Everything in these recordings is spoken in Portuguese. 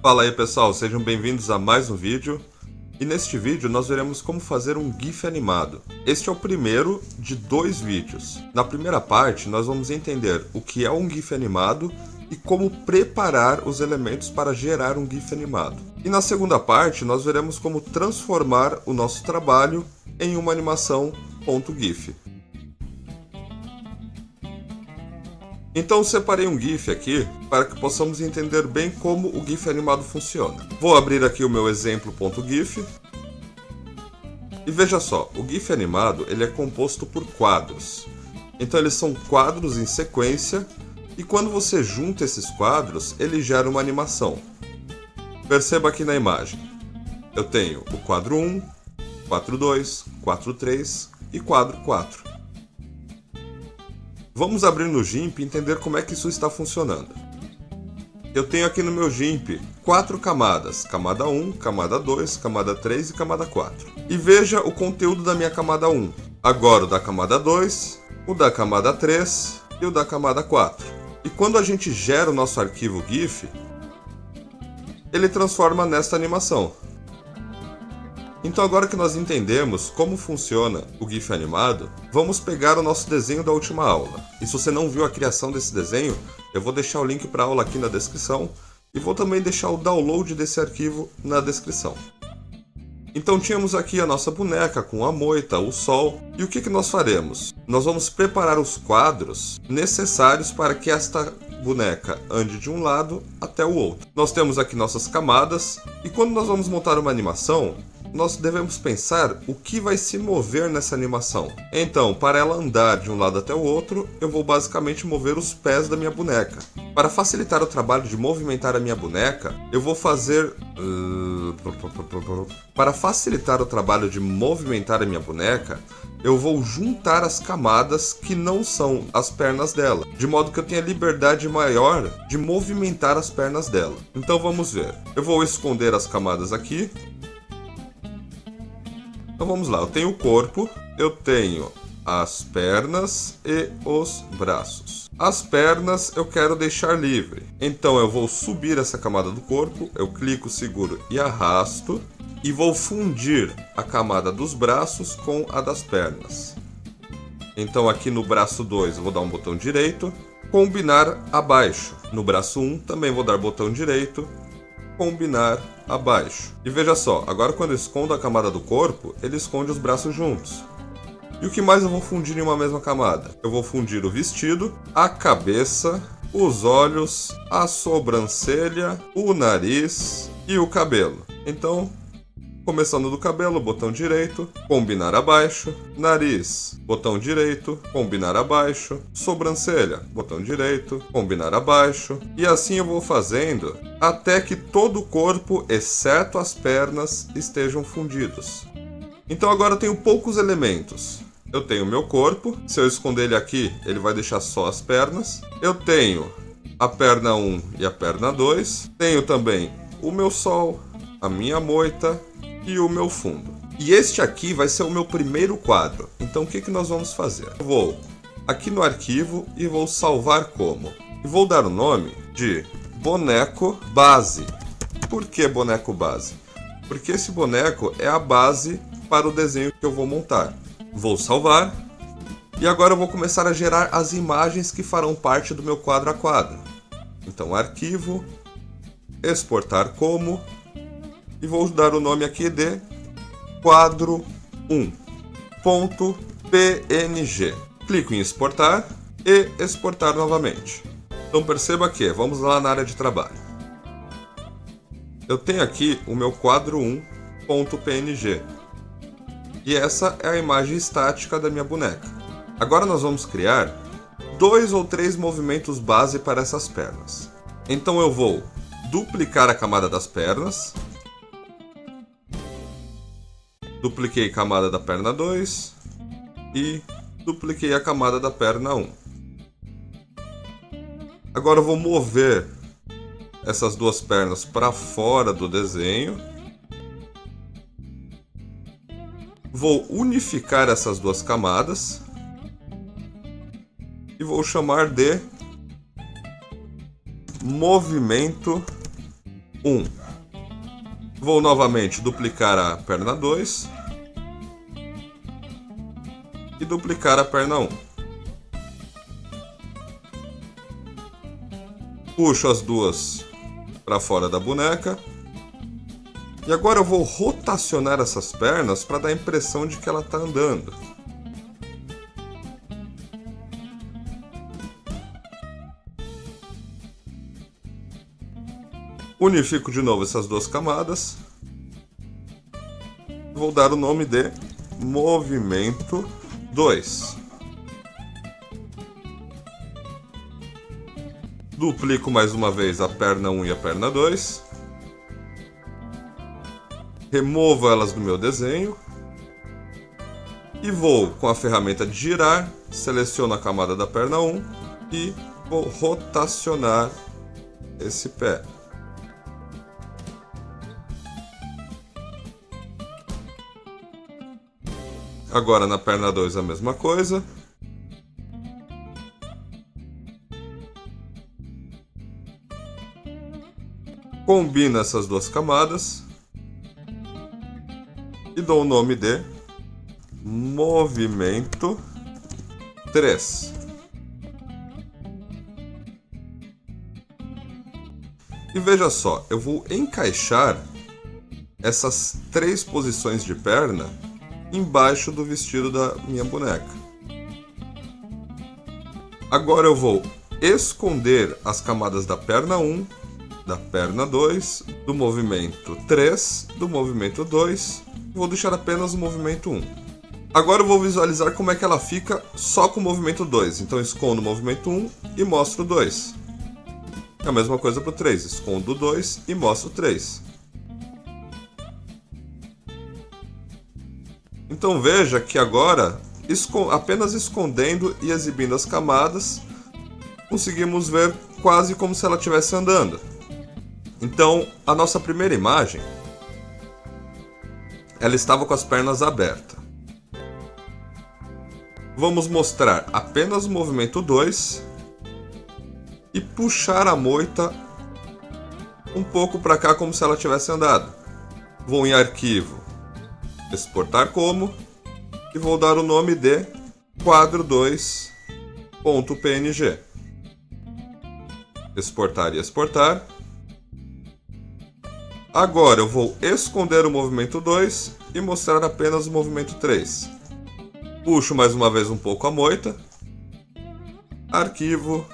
Fala aí pessoal, sejam bem-vindos a mais um vídeo. E neste vídeo nós veremos como fazer um GIF animado. Este é o primeiro de 2 vídeos. Na primeira parte nós vamos entender o que é um GIF animado e como preparar os elementos para gerar um GIF animado. E na segunda parte nós veremos como transformar o nosso trabalho em uma animação .gif. Então eu separei um GIF aqui para que possamos entender bem como o GIF animado funciona. Vou abrir aqui o meu exemplo.gif. E veja só, o GIF animado ele é composto por quadros. Então eles são quadros em sequência e quando você junta esses quadros, ele gera uma animação. Perceba aqui na imagem. Eu tenho o quadro 1, quadro 2, quadro 3 e quadro 4. Vamos abrir no GIMP e entender como é que isso está funcionando. Eu tenho aqui no meu GIMP 4 camadas, camada 1, camada 2, camada 3 e camada 4. E veja o conteúdo da minha camada 1. Agora o da camada 2, o da camada 3 e o da camada 4. E quando a gente gera o nosso arquivo GIF, ele transforma nesta animação. Então agora que nós entendemos como funciona o GIF animado, vamos pegar o nosso desenho da última aula. E se você não viu a criação desse desenho, eu vou deixar o link para a aula aqui na descrição e vou também deixar o download desse arquivo na descrição. Então tínhamos aqui a nossa boneca com a moita, o sol, e o que nós faremos? Nós vamos preparar os quadros necessários para que esta boneca ande de um lado até o outro. Nós temos aqui nossas camadas e quando nós vamos montar uma animação, nós devemos pensar o que vai se mover nessa animação. Então, para ela andar de um lado até o outro, eu vou basicamente mover os pés da minha boneca. Para facilitar o trabalho de movimentar a minha boneca, eu vou fazer... Para facilitar o trabalho de movimentar a minha boneca, eu vou juntar as camadas que não são as pernas dela, de modo que eu tenha liberdade maior de movimentar as pernas dela. Então vamos ver. Eu vou esconder as camadas aqui. Então vamos lá, eu tenho o corpo, eu tenho as pernas e os braços. As pernas eu quero deixar livre, então eu vou subir essa camada do corpo, eu clico, seguro e arrasto e vou fundir a camada dos braços com a das pernas. Então aqui no braço 2 eu vou dar um botão direito, combinar abaixo. No braço 1 também vou dar botão direito, combinar abaixo. E veja só, agora quando eu escondo a camada do corpo, ele esconde os braços juntos. E o que mais eu vou fundir em uma mesma camada? Eu vou fundir o vestido, a cabeça, os olhos, a sobrancelha, o nariz e o cabelo. Então, começando do cabelo, botão direito, combinar abaixo, nariz, botão direito, combinar abaixo, sobrancelha, botão direito, combinar abaixo, e assim eu vou fazendo até que todo o corpo, exceto as pernas, estejam fundidos. Então agora eu tenho poucos elementos. Eu tenho meu corpo, se eu esconder ele aqui, ele vai deixar só as pernas. Eu tenho a perna 1 e a perna 2. Tenho também o meu sol, a minha moita e o meu fundo. E este aqui vai ser o meu primeiro quadro. Então o que nós vamos fazer? Eu vou aqui no arquivo e vou salvar como. E vou dar o nome de boneco base. Por que boneco base? Porque esse boneco é a base para o desenho que eu vou montar. Vou salvar. E agora eu vou começar a gerar as imagens que farão parte do meu quadro a quadro. Então arquivo, exportar como. E vou dar o nome aqui de quadro 1.png. Clico em exportar e exportar novamente. Então perceba que, vamos lá na área de trabalho. Eu tenho aqui o meu quadro 1.png. E essa é a imagem estática da minha boneca. Agora nós vamos criar 2 ou 3 movimentos base para essas pernas. Então eu vou duplicar a camada das pernas. Dupliquei a camada da perna 2 e dupliquei a camada da perna 1. Agora eu vou mover essas duas pernas para fora do desenho. Vou unificar essas duas camadas e vou chamar de movimento 1. Vou novamente duplicar a perna 2 e duplicar a perna 1. Puxo as duas para fora da boneca. E agora eu vou rotacionar essas pernas para dar a impressão de que ela está andando. Unifico de novo essas duas camadas. Vou dar o nome de movimento 2. Duplico mais uma vez a perna 1 e a perna 2. Removo elas do meu desenho. E vou, com a ferramenta de girar, seleciono a camada da perna 1 e vou rotacionar esse pé. Agora na perna 2 a mesma coisa. Combino essas duas camadas e dou o nome de movimento 3. E veja só, eu vou encaixar essas 3 posições de perna embaixo do vestido da minha boneca. Agora eu vou esconder as camadas da perna 1, da perna 2, do movimento 3, do movimento 2, vou deixar apenas o movimento 1. Agora eu vou visualizar como é que ela fica só com o movimento 2, então escondo o movimento 1 e mostro o 2. A mesma coisa para o 3, escondo o 2 e mostro o 3. Então veja que agora, apenas escondendo e exibindo as camadas, conseguimos ver quase como se ela estivesse andando. Então, a nossa primeira imagem, ela estava com as pernas abertas. Vamos mostrar apenas o movimento 2 e puxar a moita um pouco para cá como se ela tivesse andado. Vou em arquivo, exportar como, e vou dar o nome de quadro 2.png. Exportar e exportar. Agora eu vou esconder o movimento 2 e mostrar apenas o movimento 3. Puxo mais uma vez um pouco a moita. Arquivo,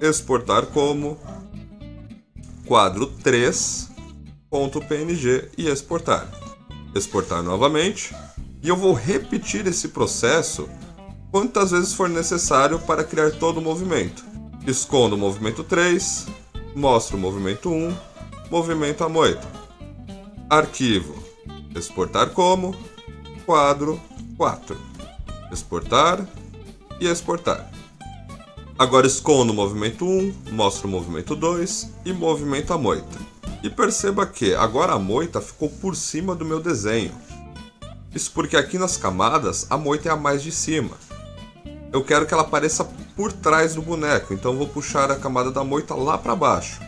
exportar como, quadro 3.png e exportar. Exportar novamente, e eu vou repetir esse processo quantas vezes for necessário para criar todo o movimento. Escondo o movimento 3, mostro o movimento 1, movimento a moita. Arquivo, exportar como, quadro 4. Exportar e exportar. Agora escondo o movimento 1, mostro o movimento 2 e movimento a moita. E perceba que agora a moita ficou por cima do meu desenho. Isso porque aqui nas camadas a moita é a mais de cima. Eu quero que ela apareça por trás do boneco, então vou puxar a camada da moita lá para baixo.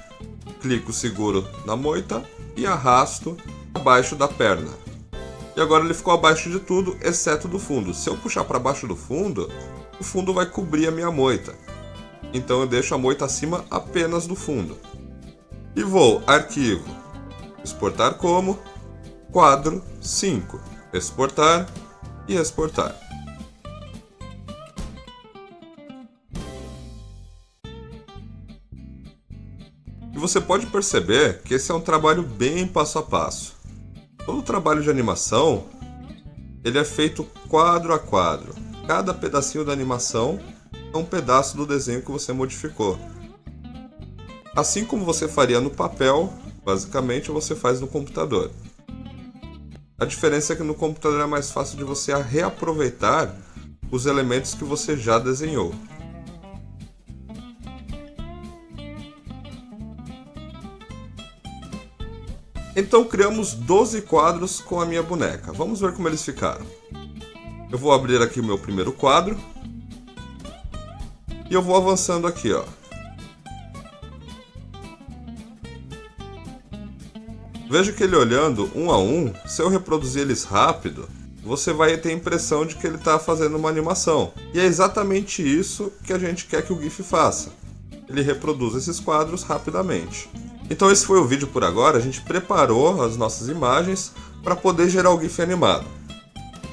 Clico seguro na moita e arrasto abaixo da perna. E agora ele ficou abaixo de tudo, exceto do fundo. Se eu puxar para baixo do fundo, o fundo vai cobrir a minha moita. Então eu deixo a moita acima apenas do fundo. E vou, arquivo, exportar como, quadro 5, exportar e exportar. E você pode perceber que esse é um trabalho bem passo a passo. Todo trabalho de animação, ele é feito quadro a quadro. Cada pedacinho da animação é um pedaço do desenho que você modificou. Assim como você faria no papel, basicamente você faz no computador. A diferença é que no computador é mais fácil de você reaproveitar os elementos que você já desenhou. Então criamos 12 quadros com a minha boneca. Vamos ver como eles ficaram. Eu vou abrir aqui o meu primeiro quadro. E eu vou avançando aqui, ó. Veja que ele olhando um a um, se eu reproduzir eles rápido, você vai ter a impressão de que ele está fazendo uma animação. E é exatamente isso que a gente quer que o GIF faça. Ele reproduz esses quadros rapidamente. Então esse foi o vídeo por agora, a gente preparou as nossas imagens para poder gerar o GIF animado.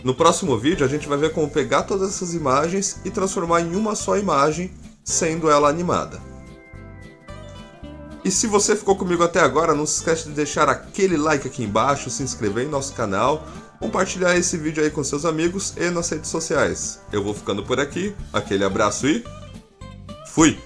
No próximo vídeo a gente vai ver como pegar todas essas imagens e transformar em uma só imagem, sendo ela animada. E se você ficou comigo até agora, não se esquece de deixar aquele like aqui embaixo, se inscrever em nosso canal, compartilhar esse vídeo aí com seus amigos e nas redes sociais. Eu vou ficando por aqui, aquele abraço e fui!